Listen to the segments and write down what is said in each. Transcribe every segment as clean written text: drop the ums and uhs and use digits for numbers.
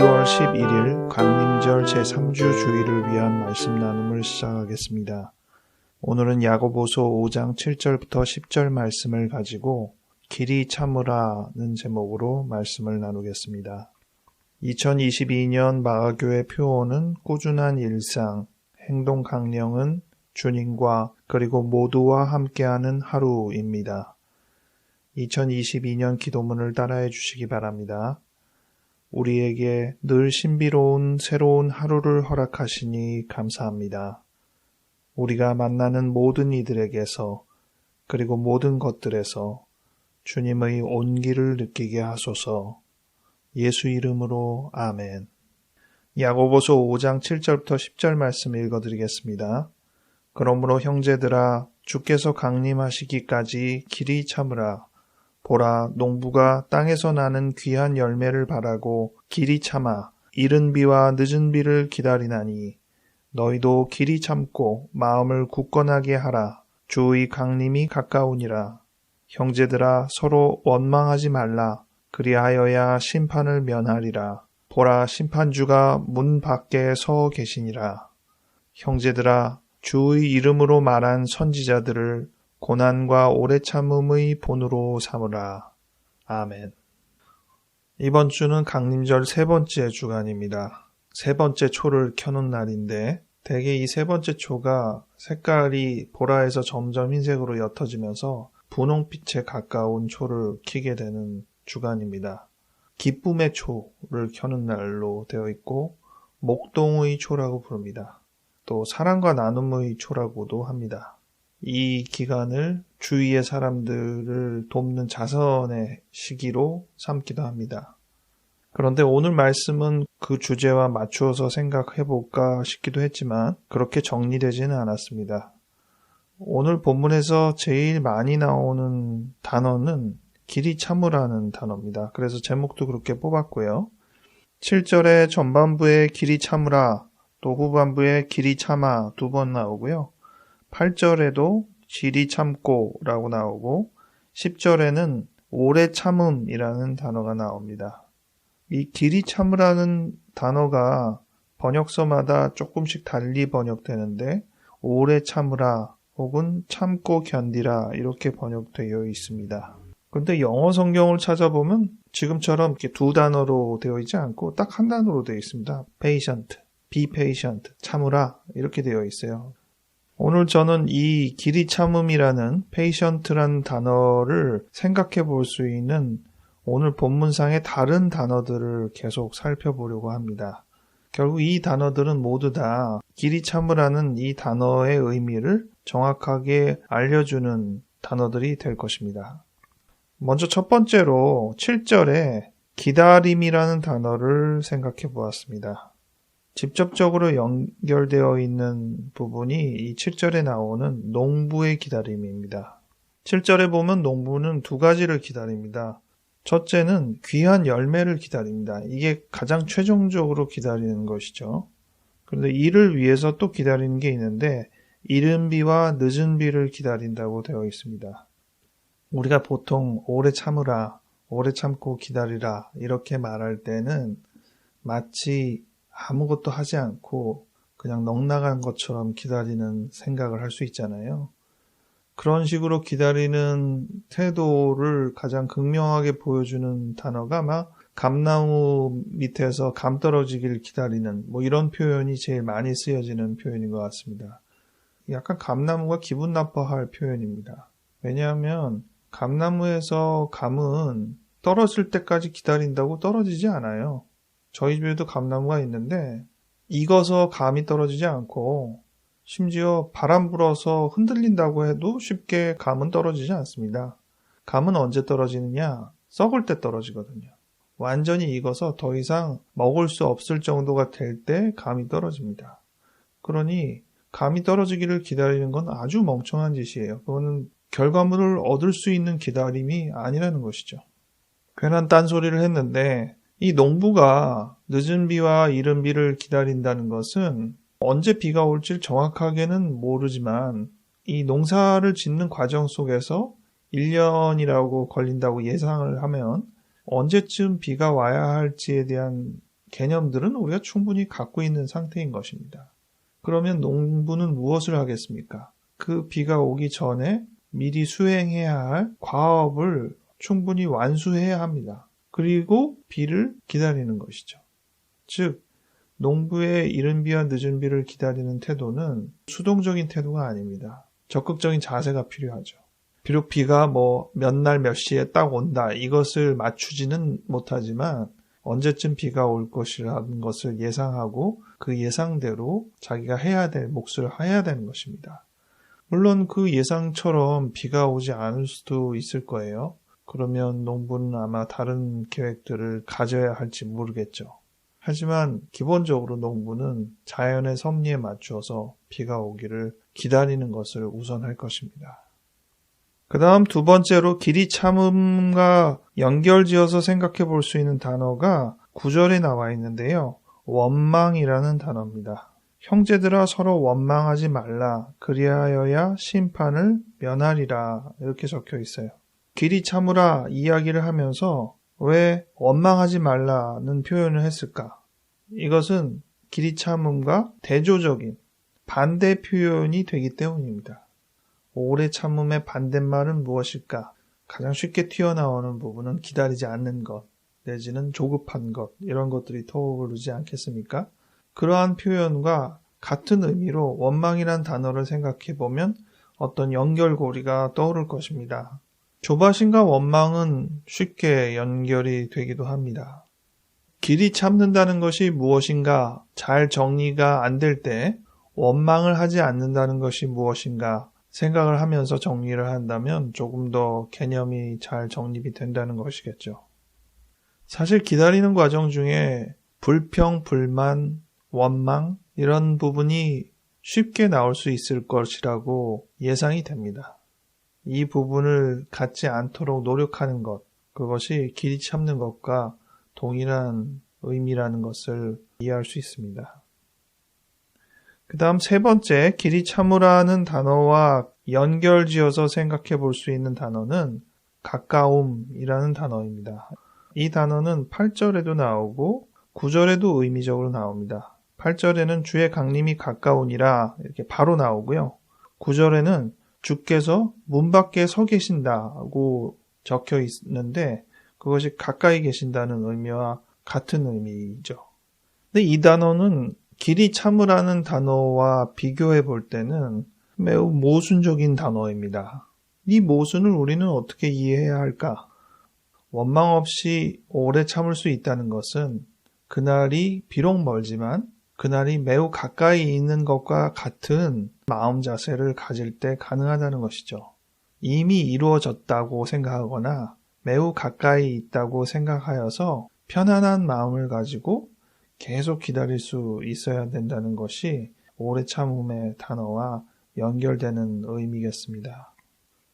2월 11일 강림절 제3주 주일을 위한 말씀 나눔을 시작하겠습니다. 오늘은 야고보서 5장 7절부터 10절 말씀을 가지고 길이 참으라는 제목으로 말씀을 나누겠습니다. 2022년 마가교회 표어는 꾸준한 일상, 행동 강령은 주님과 그리고 모두와 함께하는 하루입니다. 2022년 기도문을 따라해 주시기 바랍니다. 우리에게 늘 신비로운 새로운 하루를 허락하시니 감사합니다. 우리가 만나는 모든 이들에게서 그리고 모든 것들에서 주님의 온기를 느끼게 하소서. 예수 이름으로 아멘. 야고보서 5장 7절부터 10절 말씀 읽어드리겠습니다. 그러므로 형제들아 주께서 강림하시기까지 길이 참으라. 보라, 농부가 땅에서 나는 귀한 열매를 바라고 길이 참아 이른 비와 늦은 비를 기다리나니 너희도 길이 참고 마음을 굳건하게 하라. 주의 강림이 가까우니라. 형제들아 서로 원망하지 말라. 그리하여야 심판을 면하리라. 보라, 심판주가 문 밖에 서 계시니라. 형제들아 주의 이름으로 말한 선지자들을 고난과 오래 참음의 본으로 삼으라. 아멘. 이번 주는 강림절 세 번째 주간입니다. 세 번째 초를 켜는 날인데 대개 이 세 번째 초가 색깔이 보라에서 점점 흰색으로 옅어지면서 분홍빛에 가까운 초를 켜게 되는 주간입니다. 기쁨의 초를 켜는 날로 되어 있고 목동의 초라고 부릅니다. 또 사랑과 나눔의 초라고도 합니다. 이 기간을 주위의 사람들을 돕는 자선의 시기로 삼기도 합니다. 그런데 오늘 말씀은 그 주제와 맞추어서 생각해볼까 싶기도 했지만 그렇게 정리되지는 않았습니다. 오늘 본문에서 제일 많이 나오는 단어는 길이 참으라는 단어입니다. 그래서 제목도 그렇게 뽑았고요. 7절의 전반부에 길이 참으라, 또 후반부에 길이 참아 두 번 나오고요. 8절에도 길이 참고 라고 나오고 10절에는 오래 참음이라는 단어가 나옵니다. 이 길이 참으라는 단어가 번역서마다 조금씩 달리 번역되는데 오래 참으라 혹은 참고 견디라 이렇게 번역되어 있습니다. 그런데 영어 성경을 찾아보면 지금처럼 이렇게 두 단어로 되어 있지 않고 딱 한 단어로 되어 있습니다. patient, be patient, 참으라 이렇게 되어 있어요. 오늘 저는 이 길이 참음이라는 patient라는 단어를 생각해 볼 수 있는 오늘 본문상의 다른 단어들을 계속 살펴보려고 합니다. 결국 이 단어들은 모두 다 길이 참으라는 이 단어의 의미를 정확하게 알려주는 단어들이 될 것입니다. 먼저 첫 번째로 7절에 기다림이라는 단어를 생각해 보았습니다. 직접적으로 연결되어 있는 부분이 이 7절에 나오는 농부의 기다림입니다. 7절에 보면 농부는 두 가지를 기다립니다. 첫째는 귀한 열매를 기다립니다. 이게 가장 최종적으로 기다리는 것이죠. 그런데 이를 위해서 또 기다리는 게 있는데 이른 비와 늦은 비를 기다린다고 되어 있습니다. 우리가 보통 오래 참으라, 오래 참고 기다리라 이렇게 말할 때는 마치 아무것도 하지 않고 그냥 넋나간 것처럼 기다리는 생각을 할 수 있잖아요. 그런 식으로 기다리는 태도를 가장 극명하게 보여주는 단어가 아마 감나무 밑에서 감 떨어지기를 기다리는 이런 표현이 제일 많이 쓰여지는 표현인 것 같습니다. 약간 감나무가 기분 나빠할 표현입니다. 왜냐하면 감나무에서 감은 떨어질 때까지 기다린다고 떨어지지 않아요. 저희 집에도 감나무가 있는데 익어서 감이 떨어지지 않고 심지어 바람 불어서 흔들린다고 해도 쉽게 감은 떨어지지 않습니다. 감은 언제 떨어지느냐? 썩을 때 떨어지거든요. 완전히 익어서 더 이상 먹을 수 없을 정도가 될 때 감이 떨어집니다. 그러니 감이 떨어지기를 기다리는 건 아주 멍청한 짓이에요. 그거는 결과물을 얻을 수 있는 기다림이 아니라는 것이죠. 괜한 딴소리를 했는데 이 농부가 늦은 비와 이른 비를 기다린다는 것은 언제 비가 올지 정확하게는 모르지만 이 농사를 짓는 과정 속에서 1년이라고 걸린다고 예상을 하면 언제쯤 비가 와야 할지에 대한 개념들은 우리가 충분히 갖고 있는 상태인 것입니다. 그러면 농부는 무엇을 하겠습니까? 그 비가 오기 전에 미리 수행해야 할 과업을 충분히 완수해야 합니다. 그리고 비를 기다리는 것이죠. 즉, 농부의 이른 비와 늦은 비를 기다리는 태도는 수동적인 태도가 아닙니다. 적극적인 자세가 필요하죠. 비록 비가 몇 날 몇 시에 딱 온다, 이것을 맞추지는 못하지만 언제쯤 비가 올 것이라는 것을 예상하고 그 예상대로 자기가 해야 될 몫을 해야 되는 것입니다. 물론 그 예상처럼 비가 오지 않을 수도 있을 거예요. 그러면 농부는 아마 다른 계획들을 가져야 할지 모르겠죠. 하지만 기본적으로 농부는 자연의 섭리에 맞추어서 비가 오기를 기다리는 것을 우선할 것입니다. 그 다음 두 번째로 길이 참음과 연결지어서 생각해 볼 수 있는 단어가 9절에 나와 있는데요. 원망이라는 단어입니다. 형제들아 서로 원망하지 말라. 그리하여야 심판을 면하리라. 이렇게 적혀 있어요. 길이 참으라 이야기를 하면서 왜 원망하지 말라는 표현을 했을까? 이것은 길이 참음과 대조적인 반대 표현이 되기 때문입니다. 오래 참음의 반대말은 무엇일까? 가장 쉽게 튀어나오는 부분은 기다리지 않는 것, 내지는 조급한 것, 이런 것들이 떠오르지 않겠습니까? 그러한 표현과 같은 의미로 원망이란 단어를 생각해 보면 어떤 연결고리가 떠오를 것입니다. 조바심과 원망은 쉽게 연결이 되기도 합니다. 길이 참는다는 것이 무엇인가 잘 정리가 안 될 때 원망을 하지 않는다는 것이 무엇인가 생각을 하면서 정리를 한다면 조금 더 개념이 잘 정립이 된다는 것이겠죠. 사실 기다리는 과정 중에 불평, 불만, 원망 이런 부분이 쉽게 나올 수 있을 것이라고 예상이 됩니다. 이 부분을 갖지 않도록 노력하는 것, 그것이 길이 참는 것과 동일한 의미라는 것을 이해할 수 있습니다. 그 다음 세 번째, 길이 참으라는 단어와 연결지어서 생각해 볼 수 있는 단어는 가까움이라는 단어입니다. 이 단어는 8절에도 나오고 9절에도 의미적으로 나옵니다. 8절에는 주의 강림이 가까우니라 이렇게 바로 나오고요. 9절에는 주께서 문 밖에 서 계신다고 적혀 있는데 그것이 가까이 계신다는 의미와 같은 의미죠. 근데 이 단어는 길이 참으라는 단어와 비교해 볼 때는 매우 모순적인 단어입니다. 이 모순을 우리는 어떻게 이해해야 할까? 원망 없이 오래 참을 수 있다는 것은 그날이 비록 멀지만 그날이 매우 가까이 있는 것과 같은 마음 자세를 가질 때 가능하다는 것이죠. 이미 이루어졌다고 생각하거나 매우 가까이 있다고 생각하여서 편안한 마음을 가지고 계속 기다릴 수 있어야 된다는 것이 오래 참음의 단어와 연결되는 의미겠습니다.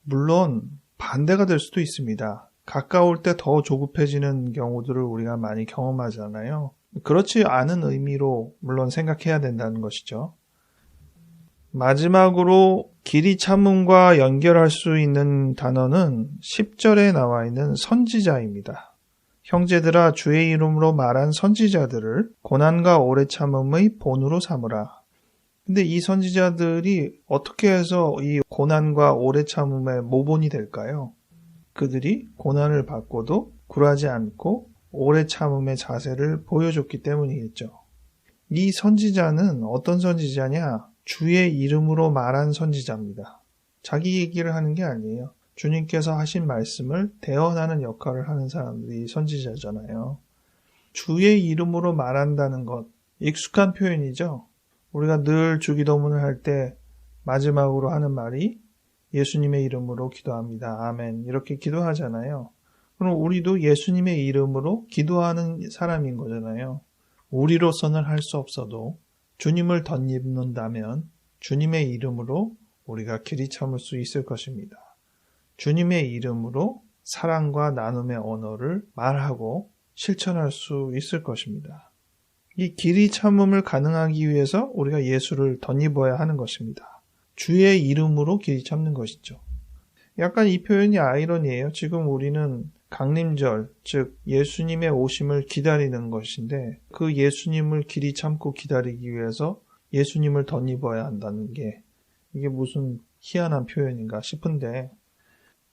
물론 반대가 될 수도 있습니다. 가까울 때 더 조급해지는 경우들을 우리가 많이 경험하잖아요. 그렇지 않은 의미로 물론 생각해야 된다는 것이죠. 마지막으로 길이 참음과 연결할 수 있는 단어는 10절에 나와 있는 선지자입니다. 형제들아 주의 이름으로 말한 선지자들을 고난과 오래 참음의 본으로 삼으라. 근데 이 선지자들이 어떻게 해서 이 고난과 오래 참음의 모본이 될까요? 그들이 고난을 받고도 굴하지 않고 오래 참음의 자세를 보여줬기 때문이겠죠. 이 선지자는 어떤 선지자냐? 주의 이름으로 말한 선지자입니다. 자기 얘기를 하는 게 아니에요. 주님께서 하신 말씀을 대언하는 역할을 하는 사람들이 선지자잖아요. 주의 이름으로 말한다는 것, 익숙한 표현이죠. 우리가 늘 주기도문을 할 때 마지막으로 하는 말이 예수님의 이름으로 기도합니다. 아멘. 이렇게 기도하잖아요. 그럼 우리도 예수님의 이름으로 기도하는 사람인 거잖아요. 우리로서는 할 수 없어도 주님을 덧입는다면 주님의 이름으로 우리가 길이 참을 수 있을 것입니다. 주님의 이름으로 사랑과 나눔의 언어를 말하고 실천할 수 있을 것입니다. 이 길이 참음을 가능하기 위해서 우리가 예수를 덧입어야 하는 것입니다. 주의 이름으로 길이 참는 것이죠. 약간 이 표현이 아이러니해요. 지금 우리는 강림절, 즉 예수님의 오심을 기다리는 것인데 그 예수님을 길이 참고 기다리기 위해서 예수님을 덧입어야 한다는 게 이게 무슨 희한한 표현인가 싶은데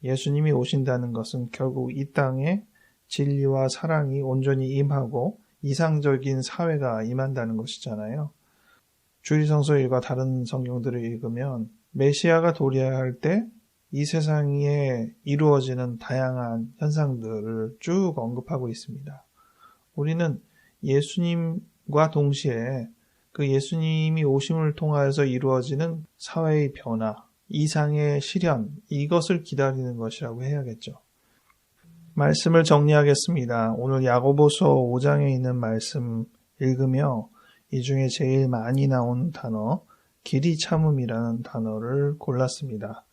예수님이 오신다는 것은 결국 이 땅에 진리와 사랑이 온전히 임하고 이상적인 사회가 임한다는 것이잖아요. 주일성서일과 다른 성경들을 읽으면 메시아가 도래할 때 이 세상에 이루어지는 다양한 현상들을 쭉 언급하고 있습니다. 우리는 예수님과 동시에 그 예수님이 오심을 통하여서 이루어지는 사회의 변화, 이상의 실현, 이것을 기다리는 것이라고 해야겠죠. 말씀을 정리하겠습니다. 오늘 야고보서 5장에 있는 말씀 읽으며 이 중에 제일 많이 나온 단어, 길이 참음이라는 단어를 골랐습니다.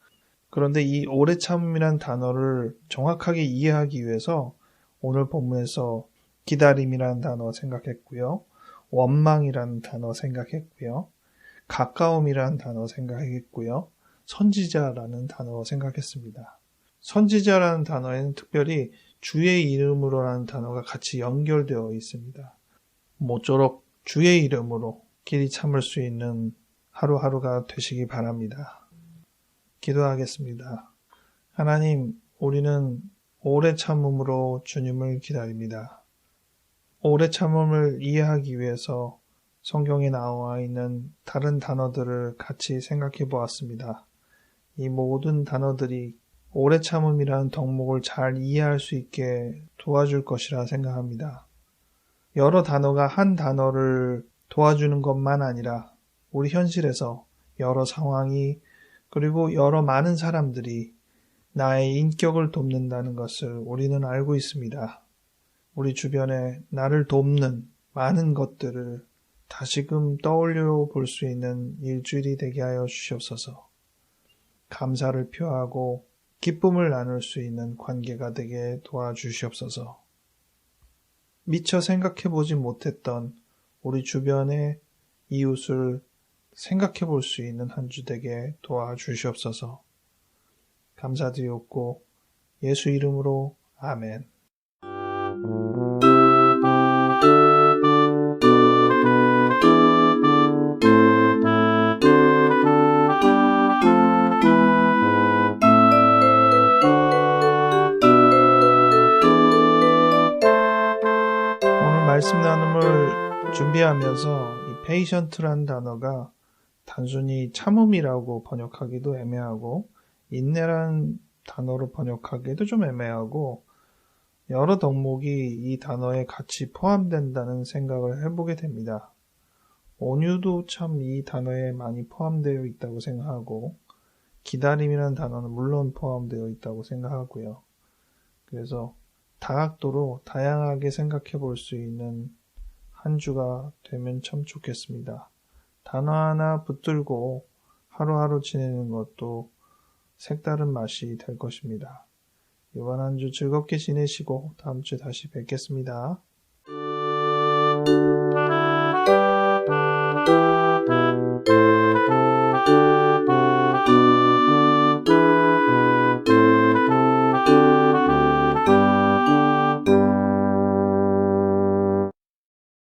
그런데 이 오래 참음이라는 단어를 정확하게 이해하기 위해서 오늘 본문에서 기다림이라는 단어 생각했고요. 원망이라는 단어 생각했고요. 가까움이라는 단어 생각했고요. 선지자라는 단어 생각했습니다. 선지자라는 단어에는 특별히 주의 이름으로라는 단어가 같이 연결되어 있습니다. 모쪼록 주의 이름으로 길이 참을 수 있는 하루하루가 되시기 바랍니다. 기도하겠습니다. 하나님, 우리는 오래 참음으로 주님을 기다립니다. 오래 참음을 이해하기 위해서 성경에 나와 있는 다른 단어들을 같이 생각해 보았습니다. 이 모든 단어들이 오래 참음이라는 덕목을 잘 이해할 수 있게 도와줄 것이라 생각합니다. 여러 단어가 한 단어를 도와주는 것만 아니라 우리 현실에서 여러 상황이 그리고 여러 많은 사람들이 나의 인격을 돕는다는 것을 우리는 알고 있습니다. 우리 주변에 나를 돕는 많은 것들을 다시금 떠올려 볼 수 있는 일주일이 되게 하여 주시옵소서. 감사를 표하고 기쁨을 나눌 수 있는 관계가 되게 도와주시옵소서. 미처 생각해 보지 못했던 우리 주변의 이웃을 생각해 볼 수 있는 한 주 되게 도와주시옵소서. 감사드리옵고 예수 이름으로 아멘. 오늘 말씀 나눔을 준비하면서 이 페이션트라는 단어가 단순히 참음이라고 번역하기도 애매하고 인내라는 단어로 번역하기도 좀 애매하고 여러 덕목이 이 단어에 같이 포함된다는 생각을 해보게 됩니다. 온유도 참 이 단어에 많이 포함되어 있다고 생각하고 기다림이라는 단어는 물론 포함되어 있다고 생각하고요. 그래서 다각도로 다양하게 생각해 볼 수 있는 한 주가 되면 참 좋겠습니다. 단어 하나 붙들고 하루하루 지내는 것도 색다른 맛이 될 것입니다. 이번 한 주 즐겁게 지내시고 다음 주에 다시 뵙겠습니다.